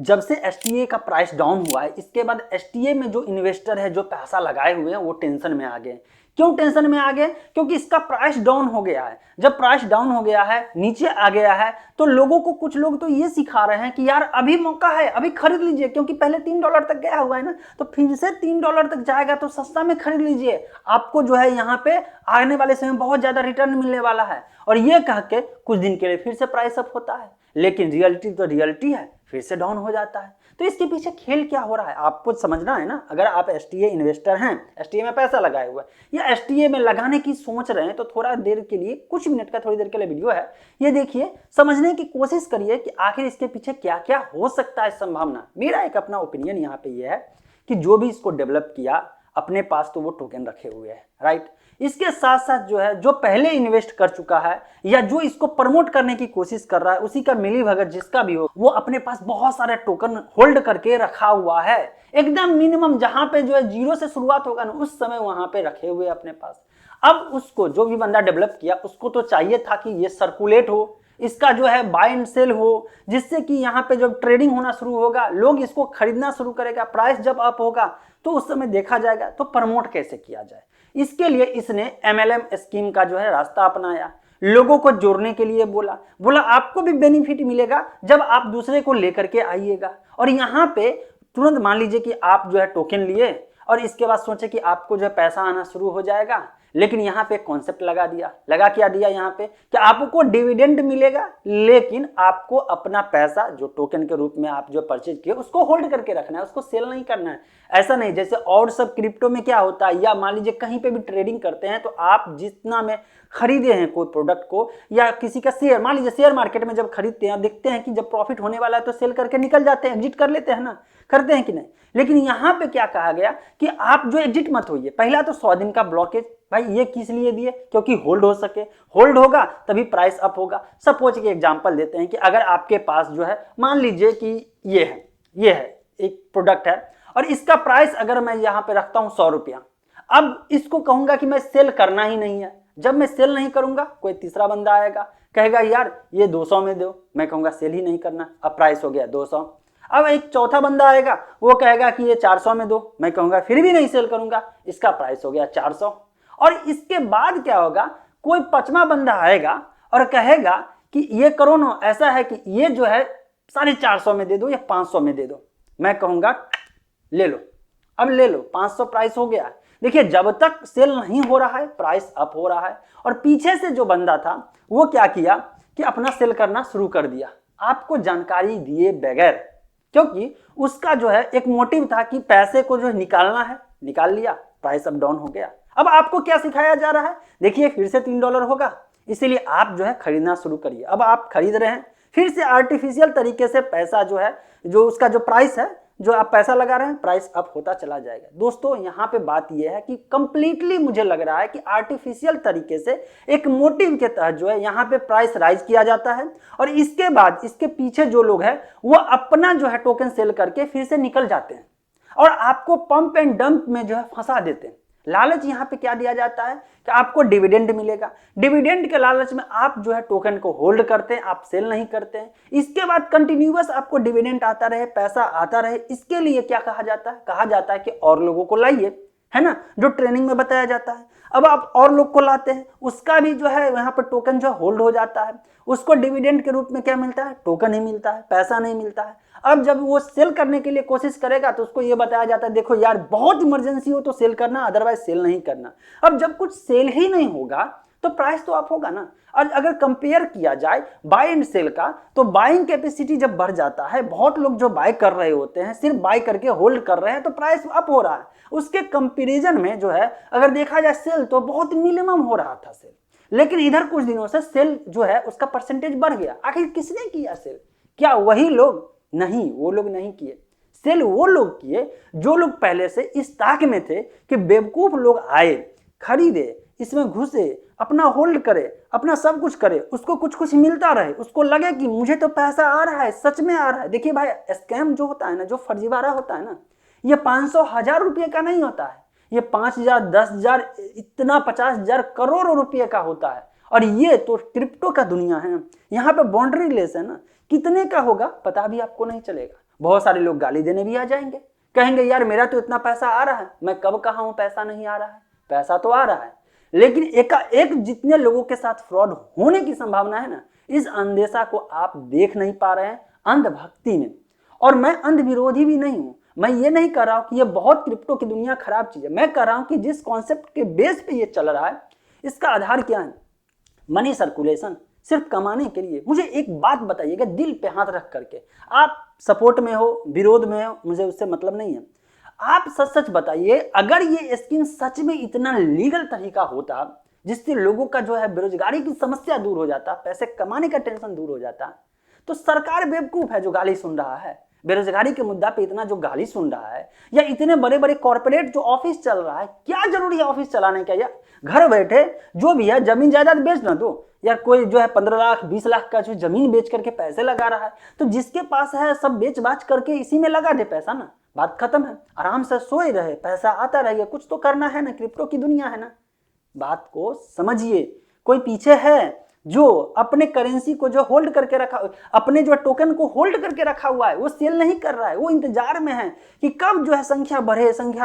जब से एसटीए का प्राइस डाउन हुआ है, इसके बाद एसटीए में जो इन्वेस्टर है, जो पैसा लगाए हुए हैं, वो टेंशन में आ गए। क्यों टेंशन में आ गए? क्योंकि इसका प्राइस डाउन हो गया है। जब प्राइस डाउन हो गया है, नीचे आ गया है, तो लोगों को, कुछ लोग तो ये सिखा रहे हैं कि यार अभी मौका है, अभी खरीद लीजिए, क्योंकि पहले $3 तक गया हुआ है ना, तो फिर से $3 तक जाएगा तो सस्ता में खरीद लीजिए, आपको जो है यहाँ पे आने वाले समय बहुत ज्यादा रिटर्न मिलने वाला है। और ये कह के कुछ दिन के लिए फिर से प्राइस अप होता है, लेकिन रियलिटी तो रियलिटी है, फिर से डाउन हो जाता है। तो इसके पीछे खेल क्या हो रहा है आपको समझना है ना। अगर आप एसटीए इन्वेस्टर हैं, एसटीए में पैसा लगाए हुए हैं या एसटीए में लगाने की सोच रहे हैं, तो थोड़ा देर के लिए, कुछ मिनट का थोड़ी देर के लिए वीडियो है, ये देखिए, समझने की कोशिश करिए कि आखिर इसके पीछे क्या क्या हो सकता है संभावना। मेरा एक अपना ओपिनियन यहाँ पे ये है कि जो भी इसको डेवलप किया, अपने पास तो वो टोकन रखे हुए हैं, राइट। इसके साथ साथ जो है, जो पहले इन्वेस्ट कर चुका है या जो इसको प्रमोट करने की कोशिश कर रहा है, उसी का मिली भगत जिसका भी हो, वो अपने पास बहुत सारे टोकन होल्ड करके रखा हुआ है, एकदम मिनिमम, जहां पे जो है 0 से शुरुआत होगा ना, उस समय वहां पे रखे हुए अपने पास। अब उसको, जो भी बंदा डेवलप किया, उसको तो चाहिए था कि ये सर्कुलेट हो, इसका जो है बाय एंड सेल हो, जिससे कि यहाँ पे जब ट्रेडिंग होना शुरू होगा, लोग इसको खरीदना शुरू करेगा, प्राइस जब अप होगा तो उस समय देखा जाएगा तो प्रमोट कैसे किया जाए। इसके लिए इसने एमएलएम स्कीम का जो है रास्ता अपनाया, लोगों को जोड़ने के लिए बोला आपको भी बेनिफिट मिलेगा जब आप दूसरे को लेकर के आइएगा। और यहाँ पे तुरंत मान लीजिए कि आप जो है टोकन लिए और इसके बाद सोचे कि आपको जो है पैसा आना शुरू हो जाएगा, लेकिन यहाँ पे कॉन्सेप्ट लगा क्या दिया यहाँ पे कि आपको डिविडेंड मिलेगा, लेकिन आपको अपना पैसा जो टोकन के रूप में आप जो परचेज किए उसको होल्ड करके रखना है, उसको सेल नहीं करना है। ऐसा नहीं जैसे और सब क्रिप्टो में क्या होता है, या मान लीजिए कहीं पे भी ट्रेडिंग करते हैं, तो आप जितना में खरीदे हैं कोई प्रोडक्ट को या किसी का शेयर, मान लीजिए शेयर मार्केट में जब खरीदते हैं, देखते हैं कि जब प्रॉफिट होने वाला है तो सेल करके निकल जाते हैं, एग्जिट कर लेते हैं ना, करते हैं कि नहीं। लेकिन यहाँ पे क्या कहा गया कि आप जो एग्जिट मत होइए, पहला तो 100 दिन का ब्लॉकेज। भाई ये किस लिए दिए? क्योंकि होल्ड हो सके, होल्ड होगा तभी प्राइस अप होगा। सपोज के एग्जांपल देते हैं कि अगर आपके पास जो है, मान लीजिए कि ये है एक प्रोडक्ट है और इसका प्राइस अगर मैं यहाँ पे रखता हूँ 100 रुपया, अब इसको कहूंगा कि मैं सेल करना ही नहीं है। जब मैं सेल नहीं करूंगा, कोई तीसरा बंदा आएगा, कहेगा यार ये 200 में दो, मैं कहूंगा सेल ही नहीं करना, अब प्राइस हो गया 200। अब एक चौथा बंदा आएगा, वो कहेगा कि ये 400 में दो, मैं कहूंगा फिर भी नहीं सेल करूंगा, इसका प्राइस हो गया 400। और इसके बाद क्या होगा, कोई पांचवा बंदा आएगा और कहेगा कि ये करो ना, ऐसा है कि ये जो है 450 में दे दो या 500 में दे दो, मैं कहूंगा ले लो, अब ले लो, 500 प्राइस हो गया। देखिए जब तक सेल नहीं हो रहा है प्राइस अप हो रहा है, और पीछे से जो बंदा था वो क्या किया कि अपना सेल करना शुरू कर दिया, आपको जानकारी दिए बगैर, क्योंकि उसका जो है एक मोटिव था कि पैसे को जो है निकालना है, निकाल लिया, प्राइस अप डाउन हो गया। अब आपको क्या सिखाया जा रहा है, देखिए फिर से $3 होगा, इसीलिए आप जो है खरीदना शुरू करिए। अब आप खरीद रहे हैं, फिर से आर्टिफिशियल तरीके से पैसा जो है, जो उसका जो प्राइस है, जो आप पैसा लगा रहे हैं, प्राइस अप होता चला जाएगा। दोस्तों यहाँ पे बात यह है कि कंप्लीटली मुझे लग रहा है कि आर्टिफिशियल तरीके से एक मोटिव के तहत जो है यहाँ पे प्राइस राइज किया जाता है, और इसके बाद इसके पीछे जो लोग हैं वो अपना जो है टोकन सेल करके फिर से निकल जाते हैं और आपको पंप एंड डंप में जो है फंसा देते हैं। लालच यहाँ पे क्या दिया जाता है कि आपको डिविडेंड मिलेगा, डिविडेंड के लालच में आप जो है टोकन को होल्ड करते हैं, आप सेल नहीं करते हैं। इसके बाद कंटिन्यूअस आपको डिविडेंड आता रहे, पैसा आता रहे, इसके लिए क्या कहा जाता है कि और लोगों को लाइए, है ना, जो ट्रेनिंग में बताया जाता है। अब आप और लोग को लाते हैं, उसका भी जो है यहाँ पर टोकन जो होल्ड हो जाता है, उसको डिविडेंड के रूप में क्या मिलता है, टोकन ही मिलता है, पैसा नहीं मिलता है। अब जब वो सेल करने के लिए कोशिश करेगा तो उसको ये बताया जाता है देखो यार बहुत इमरजेंसी हो तो सेल करना, अदरवाइज सेल नहीं करना। अब जब कुछ सेल ही नहीं होगा तो प्राइस तो अप होगा ना। और अगर कंपेयर किया जाए बाय एंड सेल का, तो बाइंग कैपेसिटी जब बढ़ जाता है, बहुत लोग जो बाय कर रहे होते हैं, सिर्फ बाय करके होल्ड कर रहे हैं, तो प्राइस अप हो रहा है। उसके कंपेरिजन में जो है अगर देखा जाए सेल तो बहुत मिनिमम हो रहा था सेल, लेकिन इधर कुछ दिनों से सेल जो है उसका परसेंटेज बढ़ गया। आखिर किसने किया सेल? क्या वही लोग? नहीं, वो लोग नहीं किए। सेल वो लोग किए जो लोग पहले से इस ताक में थे कि बेवकूफ लोग आए, खरीदे, इसमें घुसे, अपना होल्ड करे, अपना सब कुछ करे, उसको कुछ कुछ मिलता रहे, उसको लगे कि मुझे तो पैसा आ रहा है, सच में आ रहा है। देखिए भाई, स्कैम जो होता है ना, जो फर्जीवाड़ा होता है ना, ये 500,000 रुपये का नहीं होता है, ये 5,000, 10,000, इतना 50,000, करोड़ों रुपये का होता है। और ये तो क्रिप्टो का दुनिया है, यहाँ पे बाउंड्री लेस है ना, कितने का होगा पता भी आपको नहीं चलेगा। बहुत सारे लोग गाली देने भी आ जाएंगे, कहेंगे यार मेरा तो इतना पैसा आ रहा है, मैं कब कहा हूं पैसा नहीं आ रहा है, पैसा तो आ रहा है। लेकिन एक जितने लोगों के साथ फ्रॉड होने की संभावना है ना, इस अंदेशा को आप देख नहीं पा रहे हैं अंधभक्ति में। और मैं अंध विरोधी भी नहीं हूं, मैं ये नहीं कह रहा हूं कि ये बहुत क्रिप्टो की दुनिया खराब चीज है। मैं कह रहा हूं कि जिस कॉन्सेप्ट के बेस पे ये चल रहा है, इसका आधार क्या है? मनी सर्कुलेशन, सिर्फ कमाने के लिए। मुझे एक बात बताइएगा दिल पे हाथ रख करके, आप सपोर्ट में हो विरोध में हो, मुझे उससे मतलब नहीं है, आप सच सच बताइए, अगर ये स्कीम सच में इतना लीगल तरीका होता जिससे लोगों का जो है बेरोजगारी की समस्या दूर हो जाता, पैसे कमाने का टेंशन दूर हो जाता, तो सरकार बेवकूफ है जो गाली सुन रहा है। बेरोजगारी के मुद्दा पे इतना जो गाली सुन रहा है, या इतने बड़े बड़े कॉर्पोरेट जो ऑफिस चल रहा है, क्या जरूरी है ऑफिस चलाने का? यार घर बैठे जो भी है जमीन जायदाद बेच ना दो यार। कोई जो है 15 लाख 20 लाख का जो जमीन बेच करके पैसे लगा रहा है, तो जिसके पास है सब बेच बाच करके इसी में लगा दे पैसा ना, बात खत्म है। आराम से सोए रहे, पैसा आता रहे, कुछ तो करना है ना, क्रिप्टो की दुनिया है ना। बात को समझिए, कोई पीछे है जो अपने करेंसी को जो होल्ड करके रखा, अपने जो टोकन को होल्ड करके रखा हुआ है, वो सेल नहीं कर रहा है, वो इंतजार में है कि कब जो है संख्या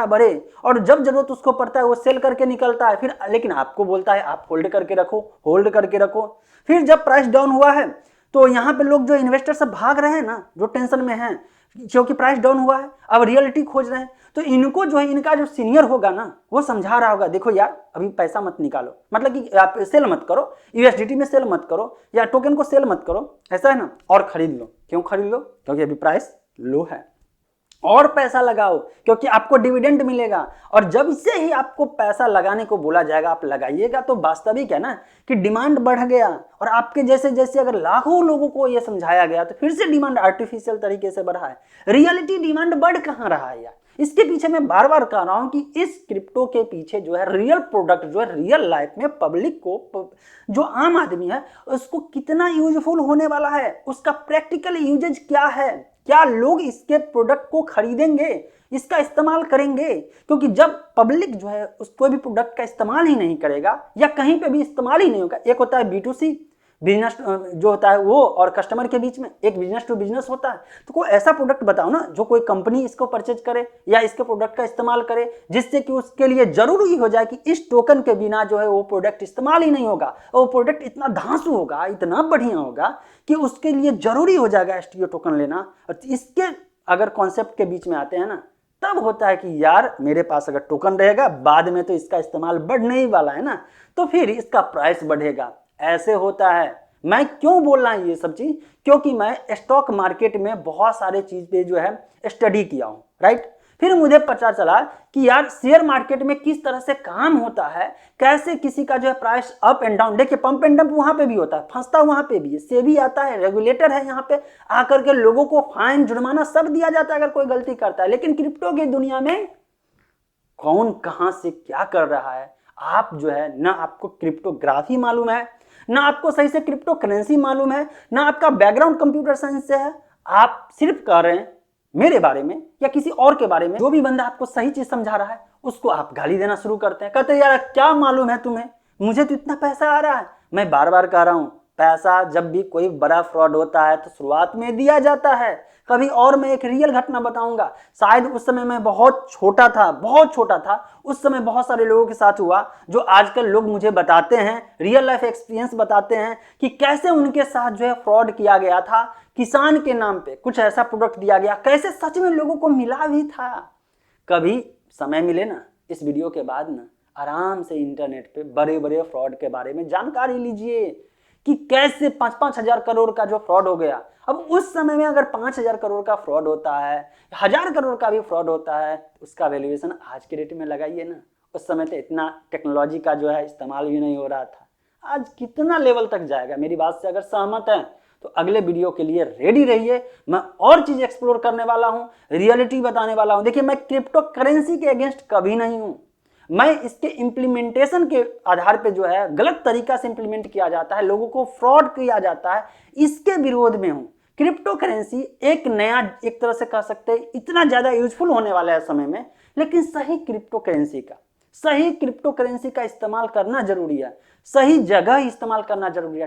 बढ़े, और जब जरूरत उसको पड़ता है वो सेल करके निकलता है। फिर लेकिन आपको बोलता है आप होल्ड करके रखो। फिर जब प्राइस डाउन हुआ है तो यहाँ पे लोग जो इन्वेस्टर सब भाग रहे हैं ना, जो टेंशन में हैं क्योंकि प्राइस डाउन हुआ है, अब रियलिटी खोज रहे हैं। तो इनको जो है इनका जो सीनियर होगा ना, वो समझा रहा होगा, देखो यार अभी पैसा मत निकालो, मतलब कि आप सेल मत करो, यूएसडीटी में सेल मत करो, या टोकन को सेल मत करो, ऐसा है ना, और खरीद लो। क्यों खरीद लो? क्योंकि अभी प्राइस लो है। और पैसा लगाओ क्योंकि आपको डिविडेंड मिलेगा। और जब से ही आपको पैसा लगाने को बोला जाएगा आप लगाइएगा, तो वास्तविक है ना कि डिमांड बढ़ गया। और आपके जैसे जैसे अगर लाखों लोगों को यह समझाया गया, तो फिर से डिमांड आर्टिफिशियल तरीके से बढ़ा है। रियलिटी डिमांड बढ़ कहां रहा है यार? इसके पीछे मैं बार बार कह रहा हूं कि इस क्रिप्टो के पीछे जो है रियल प्रोडक्ट, जो है रियल लाइफ में पब्लिक को, जो आम आदमी है उसको कितना यूजफुल होने वाला है, उसका प्रैक्टिकल यूजेज क्या है, क्या लोग इसके प्रोडक्ट को खरीदेंगे, इसका इस्तेमाल करेंगे। क्योंकि जब पब्लिक जो है उस कोई भी प्रोडक्ट का इस्तेमाल ही नहीं करेगा, या कहीं पे भी इस्तेमाल ही नहीं होगा, एक होता है B2C बिजनेस जो होता है वो, और कस्टमर के बीच में एक बिजनेस टू बिजनेस होता है। तो कोई ऐसा प्रोडक्ट बताओ ना जो कोई कंपनी इसको परचेज करे या इसके प्रोडक्ट का इस्तेमाल करे, जिससे कि उसके लिए जरूरी हो जाए कि इस टोकन के बिना जो है वो प्रोडक्ट इस्तेमाल ही नहीं होगा, और वो प्रोडक्ट इतना धांसू होगा, इतना बढ़िया होगा कि उसके लिए जरूरी हो जाएगा STO टोकन लेना। और इसके अगर कॉन्सेप्ट के बीच में आते हैं ना, तब होता है कि यार मेरे पास अगर टोकन रहेगा, बाद में तो इसका इस्तेमाल बढ़ने ही वाला है ना, तो फिर इसका प्राइस बढ़ेगा। ऐसे होता है। मैं क्यों बोल रहा हूं ये सब चीज? क्योंकि मैं स्टॉक मार्केट में बहुत सारे चीज पे जो है स्टडी किया हूं, राइट। फिर मुझे पता चला कि यार शेयर मार्केट में किस तरह से काम होता है, कैसे किसी का जो है प्राइस अप एंड डाउन, देखिए पंप एंड डंप वहां पे भी होता है, फंसता वहां पे भी है, सेबी आता है, रेगुलेटर है, यहाँ पे आकर के लोगों को फाइन जुर्माना सब दिया जाता है अगर कोई गलती करता है। लेकिन क्रिप्टो की दुनिया में कौन कहां से क्या कर रहा है, आप जो है ना आपको क्रिप्टोग्राफी मालूम है, ना आपको सही से क्रिप्टो करेंसी मालूम है, ना आपका बैकग्राउंड कंप्यूटर साइंस से है, आप सिर्फ कह रहे हैं मेरे बारे में या किसी और के बारे में। जो भी बंदा आपको सही चीज समझा रहा है उसको आप गाली देना शुरू करते हैं, कहते हैं यार क्या मालूम है तुम्हें, मुझे तो इतना पैसा आ रहा है। मैं बार बार कह रहा हूं, पैसा जब भी कोई बड़ा फ्रॉड होता है तो शुरुआत में दिया जाता है कभी। और मैं एक रियल घटना बताऊंगा, शायद उस समय मैं बहुत छोटा था, उस समय बहुत सारे लोगों के साथ हुआ, जो आजकल लोग मुझे बताते हैं, रियल लाइफ एक्सपीरियंस बताते हैं कि कैसे उनके साथ जो है फ्रॉड किया गया था। किसान के नाम पे कुछ ऐसा प्रोडक्ट दिया गया, कैसे सच में लोगों को मिला भी था। कभी समय मिले ना इस वीडियो के बाद ना, आराम से इंटरनेट पे बड़े बड़े फ्रॉड के बारे में जानकारी लीजिए कि कैसे 5-5 हजार करोड़ का जो फ्रॉड हो गया। अब उस समय में अगर 5,000 करोड़ का फ्रॉड होता है, 1,000 करोड़ का भी फ्रॉड होता है, उसका वैल्यूएशन आज के रेट में लगाइए ना। उस समय तो इतना टेक्नोलॉजी का जो है इस्तेमाल भी नहीं हो रहा था, आज कितना लेवल तक जाएगा। मेरी बात से अगर सहमत हैं तो अगले वीडियो के लिए रेडी रहिए, मैं और चीज एक्सप्लोर करने वाला हूं, रियलिटी बताने वाला हूं। देखिए मैं क्रिप्टो करेंसी के अगेंस्ट कभी नहीं हूं, मैं इसके इम्प्लीमेंटेशन के आधार पे जो है गलत तरीका से इम्प्लीमेंट किया जाता है, लोगों को फ्रॉड किया जाता है, इसके विरोध में हूं। क्रिप्टो करेंसी एक नया, एक तरह से कह सकते हैं इतना ज्यादा यूजफुल होने वाला है समय में, लेकिन सही क्रिप्टो करेंसी का इस्तेमाल करना जरूरी है, सही जगह इस्तेमाल करना जरूरी है।